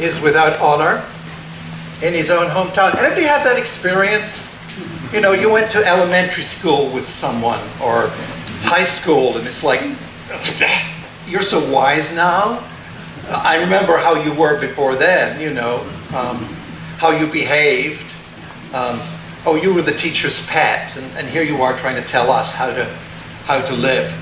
is without honor in his own hometown. Anybody have that experience? You know, you went to elementary school with someone or high school, and it's like, you're so wise now. I remember how you were before then, you know, how you behaved. Oh, you were the teacher's pet, and here you are trying to tell us how to live.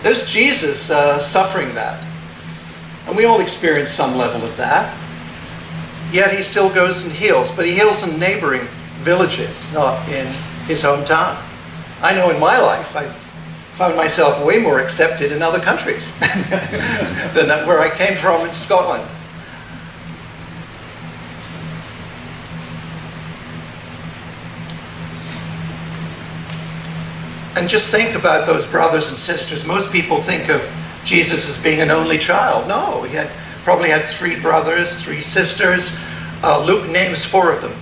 There's Jesus suffering that. And we all experience some level of that. Yet he still goes and heals, but he heals in neighboring villages, not in his hometown. I know in my life I've found myself way more accepted in other countries than where I came from in Scotland. And just think about those brothers and sisters. Most people think of Jesus as being an only child. No, he probably had 3 brothers, 3 sisters. Luke names 4 of them.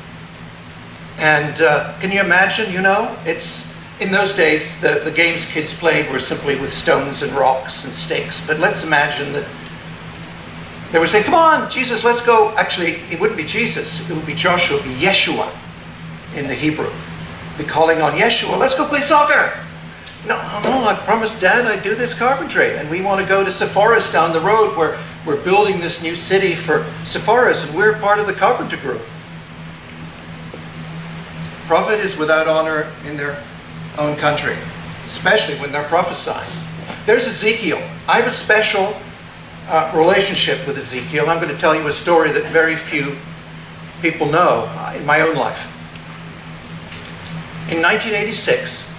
And can you imagine, you know, it's in those days, the games kids played were simply with stones and rocks and sticks. But let's imagine that they were saying, come on, Jesus, let's go. Actually, it wouldn't be Jesus. It would be Joshua, it would be Yeshua in the Hebrew. Be calling on Yeshua, let's go play soccer. No, I promised Dad I'd do this carpentry. And we want to go to Sepphoris down the road where we're building this new city for Sepphoris, and we're part of the carpenter group. Prophet is without honor in their own country, especially when they're prophesying. There's Ezekiel. I have a special relationship with Ezekiel. I'm going to tell you a story that very few people know in my own life. In 1986,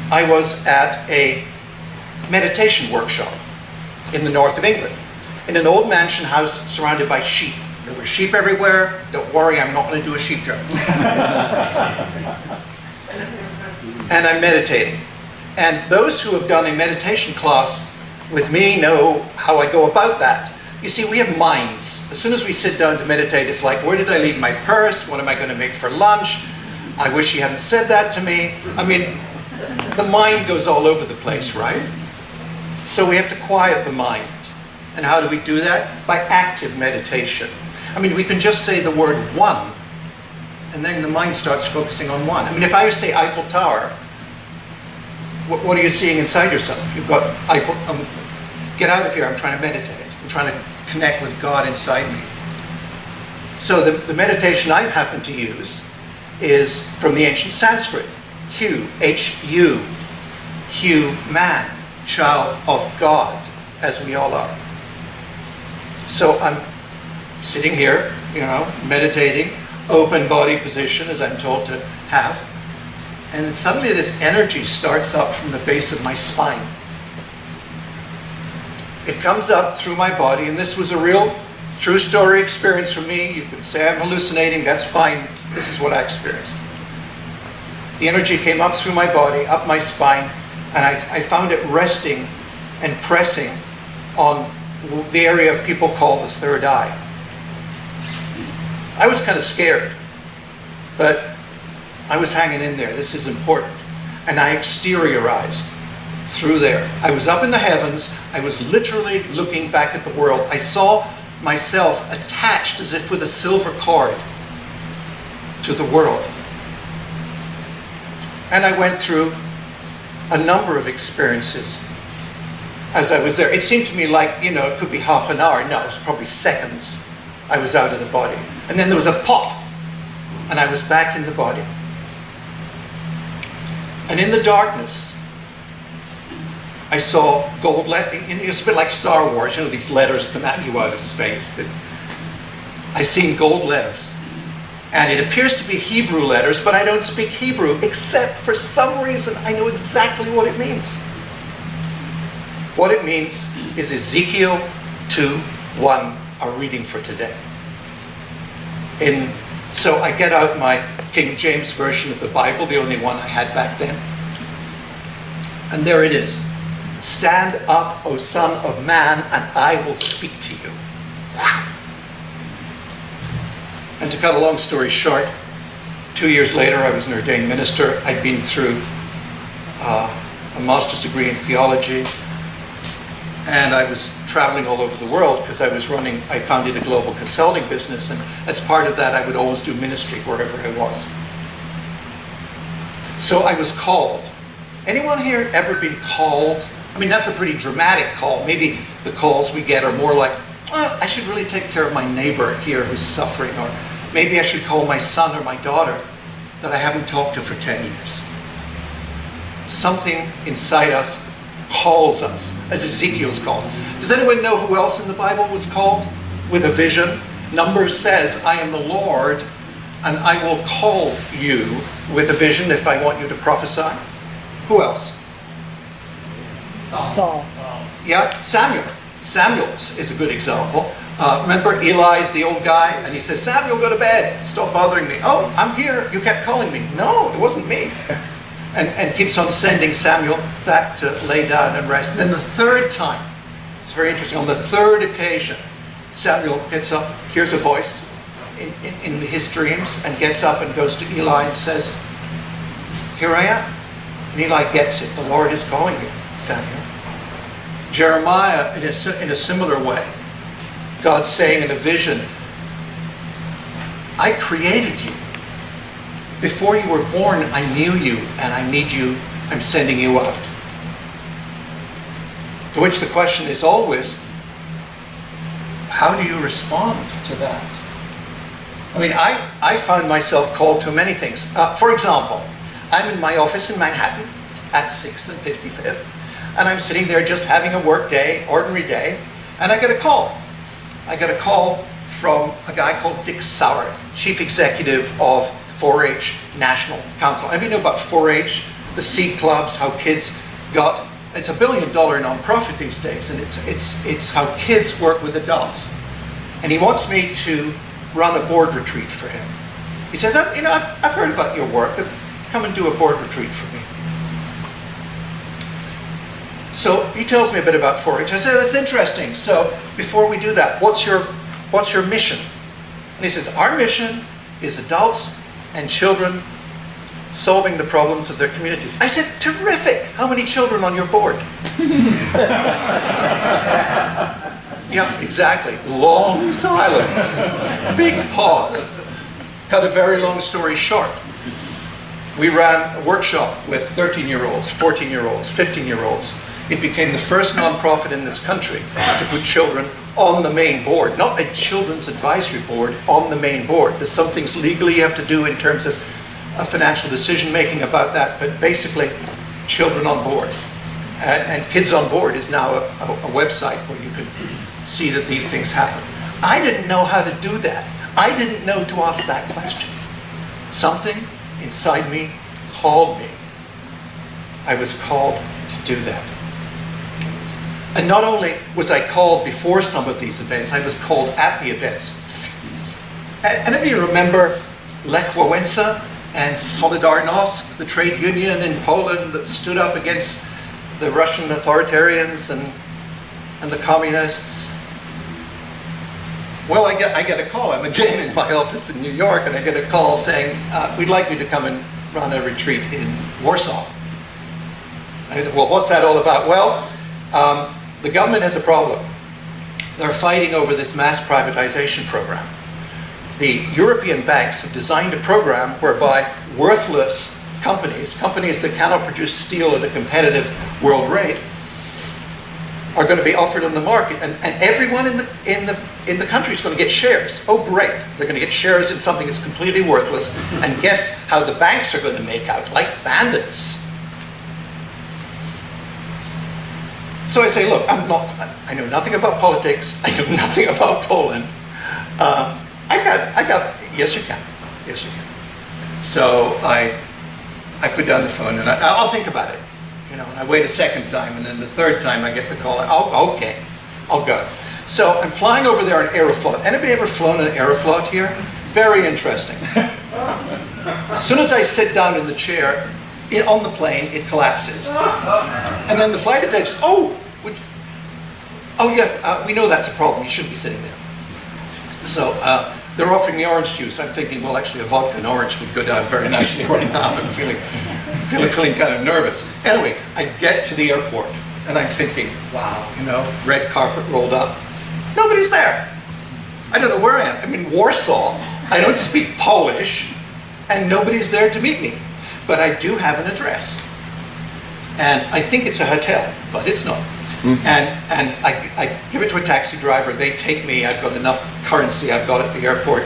I was at a meditation workshop in the north of England, in an old mansion house surrounded by sheep. There were sheep everywhere. Don't worry, I'm not going to do a sheep joke. And I'm meditating. And those who have done a meditation class with me know how I go about that. You see, we have minds. As soon as we sit down to meditate, it's like, where did I leave my purse? What am I going to make for lunch? I wish he hadn't said that to me. I mean, the mind goes all over the place, right? So we have to quiet the mind. And how do we do that? By active meditation. I mean, we can just say the word one, and then the mind starts focusing on one. I mean, if I say Eiffel Tower, what are you seeing inside yourself? You've got Eiffel, get out of here, I'm trying to meditate. I'm trying to connect with God inside me. So the meditation I happen to use is from the ancient Sanskrit. Hu, H-U, Hu, man, child of God, as we all are. So I'm sitting here, you know, meditating, open body position, as I'm told to have. And then suddenly this energy starts up from the base of my spine. It comes up through my body, and this was a real, true story experience for me. You can say I'm hallucinating, that's fine. This is what I experienced. The energy came up through my body, up my spine, and I found it resting and pressing on the area people call the third eye. I was kind of scared, but I was hanging in there. This is important. And I exteriorized through there. I was up in the heavens. I was literally looking back at the world. I saw myself attached as if with a silver cord to the world. And I went through a number of experiences as I was there. It seemed to me like, you know, it could be half an hour. No, it was probably seconds I was out of the body. And then there was a pop, and I was back in the body. And in the darkness, I saw gold letters. It's a bit like Star Wars, you know, these letters come at you out of space. I seen gold letters. And it appears to be Hebrew letters, but I don't speak Hebrew, except for some reason I know exactly what it means. What it means is Ezekiel 2:1, our reading for today. So I get out my King James Version of the Bible, the only one I had back then. And there it is. Stand up, O Son of Man, and I will speak to you. Whew. And to cut a long story short, 2 years later I was an ordained minister. I'd been through a master's degree in theology, And I was traveling all over the world because I founded a global consulting business, and as part of that I would always do ministry wherever I was. So I was called. Anyone here ever been called? I mean, that's a pretty dramatic call. Maybe the calls we get are more like, oh, I should really take care of my neighbor here who's suffering, or maybe I should call my son or my daughter that I haven't talked to for 10 years. Something inside us calls us, as Ezekiel's called. Does anyone know who else in the Bible was called with a vision? Numbers says, I am the Lord, and I will call you with a vision if I want you to prophesy. Who else? Saul. Yeah, Samuel. Samuel is a good example. Remember, Eli's the old guy, and he says, Samuel, go to bed. Stop bothering me. Oh, I'm here. You kept calling me. No, it wasn't me. And keeps on sending Samuel back to lay down and rest. And then the third time, it's very interesting, on the third occasion, Samuel gets up, hears a voice in his dreams, and gets up and goes to Eli and says, here I am. And Eli gets it. The Lord is calling you, Samuel. Jeremiah, in a similar way, God's saying in a vision, I created you. Before you were born, I knew you, and I need you. I'm sending you out. To which the question is always, how do you respond to that? I mean, I found myself called to many things. For example, I'm in my office in Manhattan at 6th and 55th, and I'm sitting there just having a work day, ordinary day, and I get a call. I get a call from a guy called Dick Sauer, Chief Executive of 4-H National Council. And we know about 4-H, the seed clubs, how kids got, it's $1 billion nonprofit these days, and it's how kids work with adults. And he wants me to run a board retreat for him. He says, I've heard about your work, but come and do a board retreat for me. So he tells me a bit about 4-H. I say, that's interesting. So before we do that, what's your mission? And he says, our mission is adults and children solving the problems of their communities. I said, terrific. How many children on your board? Yeah, exactly. Long silence. Big pause. Cut a very long story short. We ran a workshop with 13-year-olds, 14-year-olds, 15-year-olds. It became the first nonprofit in this country to put children on the main board, not a children's advisory board, on the main board. There's some things legally you have to do in terms of financial decision making about that, but basically children on board. And Kids on Board is now a website where you can see that these things happen. I didn't know how to do that. I didn't know to ask that question. Something inside me called me. I was called to do that. And not only was I called before some of these events, I was called at the events. And if you remember Lech Wałęsa and Solidarność, the trade union in Poland that stood up against the Russian authoritarians and the communists. Well, I get a call. I'm again in my office in New York, and I get a call saying, we'd like you to come and run a retreat in Warsaw. I said, well, what's that all about? Well, the government has a problem. They're fighting over this mass privatization program. The European banks have designed a program whereby worthless companies that cannot produce steel at a competitive world rate, are going to be offered on the market, and everyone in the country is going to get shares. Oh, great! They're going to get shares in something that's completely worthless, and guess how the banks are going to make out? Like bandits. So I say, look, I know nothing about politics. I know nothing about Poland. Yes, you can. Yes, you can. So I put down the phone and I'll think about it. And I wait a second time, and then the third time I get the call. Oh, okay, I'll go. So I'm flying over there on Aeroflot. Anybody ever flown an Aeroflot here? Very interesting. As soon as I sit down in the chair, on the plane, it collapses. And then the flight attendant says, we know that's a problem. You shouldn't be sitting there. So they're offering me orange juice. I'm thinking, well, actually, a vodka and orange would go down very nicely right now. I'm feeling kind of nervous. Anyway, I get to the airport, And I'm thinking, wow, red carpet rolled up. Nobody's there. I don't know where I am. I'm in Warsaw. I don't speak Polish, and nobody's there to meet me. But I do have an address. And I think it's a hotel, but it's not. And I give it to a taxi driver. They take me. I've got enough currency I've got at the airport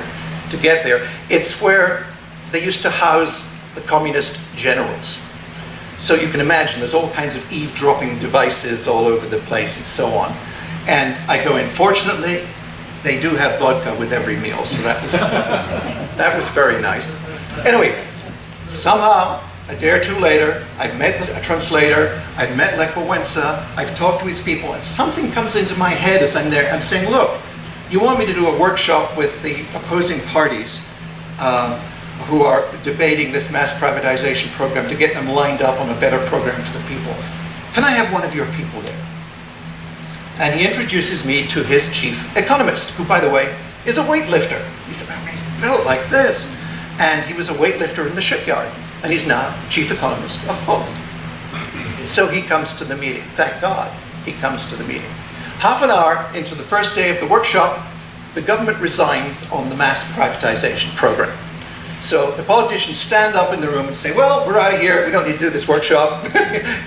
to get there. It's where they used to house the communist generals. So you can imagine there's all kinds of eavesdropping devices all over the place and so on. And I go in. Fortunately, they do have vodka with every meal, so that was very nice. Anyway, somehow, a day or two later, I've met a translator, I've met Lech Wałęsa, I've talked to his people, and something comes into my head as I'm there. I'm saying, look, you want me to do a workshop with the opposing parties who are debating this mass privatization program to get them lined up on a better program for the people. Can I have one of your people there? And he introduces me to his chief economist, who, by the way, is a weightlifter. He said, oh, he's built like this. And he was a weightlifter in the shipyard. And he's now chief economist of Poland. So he comes to the meeting. Thank God he comes to the meeting. Half an hour into the first day of the workshop, the government resigns on the mass privatization program. So the politicians stand up in the room and say, well, we're out of here. We don't need to do this workshop.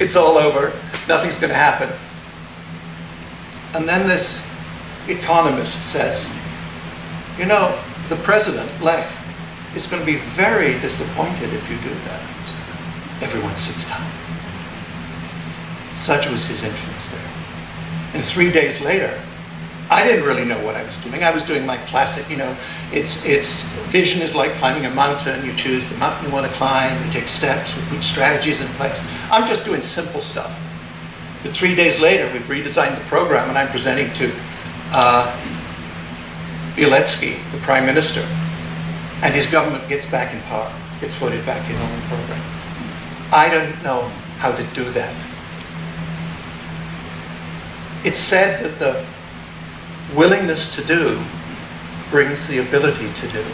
It's all over. Nothing's going to happen. And then this economist says, the president, Lech, is going to be very disappointed if you do that. Everyone sits down. Such was his influence there. And 3 days later, I didn't really know what I was doing. I was doing my classic, it's vision is like climbing a mountain. You choose the mountain you want to climb, you take steps, we put strategies in place. I'm just doing simple stuff. But 3 days later, we've redesigned the program, and I'm presenting to Bieletsky, the prime minister, and his government gets back in power, gets voted back in on the program. I don't know how to do that. It's said that the willingness to do brings the ability to do.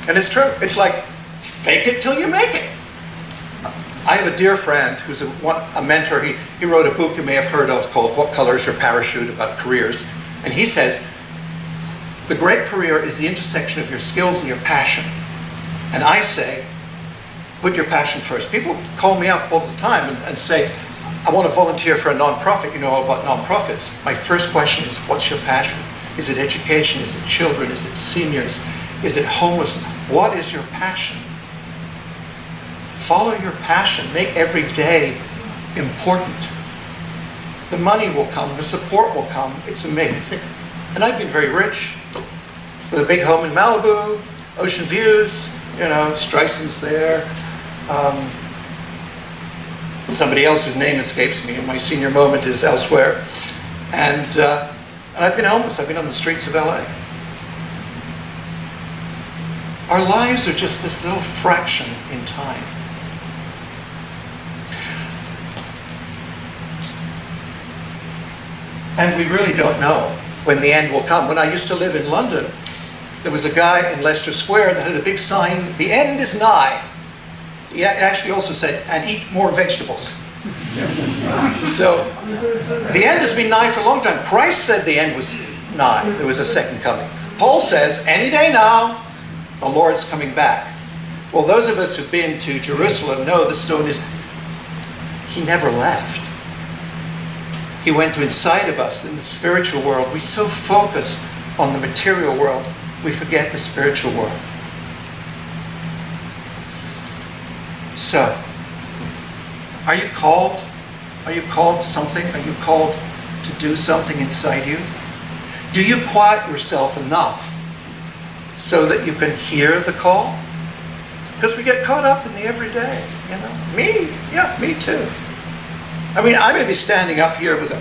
And it's true. It's like, fake it till you make it. I have a dear friend who's a mentor. He wrote a book you may have heard of called What Color is Your Parachute? About careers. And he says, the great career is the intersection of your skills and your passion. And I say, put your passion first. People call me up all the time and say, I want to volunteer for a nonprofit. You know all about nonprofits. My first question is, what's your passion? Is it education? Is it children? Is it seniors? Is it homelessness? What is your passion? Follow your passion. Make every day important. The money will come. The support will come. It's amazing. And I've been very rich, with a big home in Malibu, ocean views, Streisand's there. Somebody else whose name escapes me, and my senior moment is elsewhere. And I've been homeless. I've been on the streets of LA. Our lives are just this little fraction in time. And we really don't know when the end will come. When I used to live in London, there was a guy in Leicester Square that had a big sign, "The end is nigh." It actually also said, "and eat more vegetables." So, the end has been nigh for a long time. Christ said the end was nigh. There was a second coming. Paul says, any day now, the Lord's coming back. Well, those of us who've been to Jerusalem know the story is, he never left. He went to inside of us in the spiritual world. We so focus on the material world, we forget the spiritual world. So, are you called? Are you called to something? Are you called to do something inside you? Do you quiet yourself enough so that you can hear the call? Because we get caught up in the everyday, Me too. I mean, I may be standing up here with a,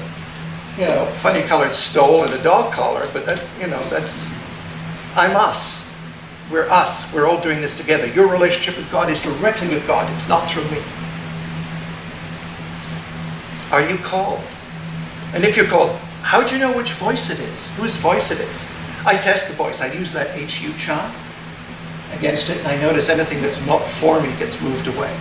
funny colored stole and a dog collar, but I'm us. We're us. We're all doing this together. Your relationship with God is directly with God. It's not through me. Are you called? And if you're called, how do you know which voice it is? Whose voice it is? I test the voice. I use that HU chime against it, and I notice anything that's not for me gets moved away.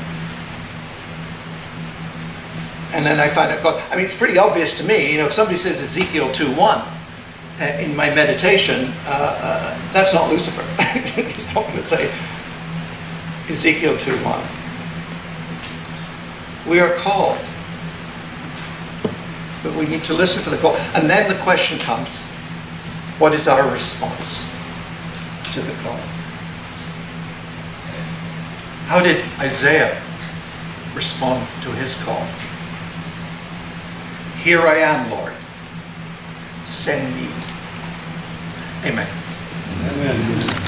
And then I find out God. I mean, it's pretty obvious to me. If somebody says Ezekiel 2:1 in my meditation, that's not Lucifer. He's not going to say Ezekiel 2:1. We are called, but we need to listen for the call. And then the question comes, what is our response to the call? How did Isaiah respond to his call? Here I am, Lord. Send me. Amen. Amen.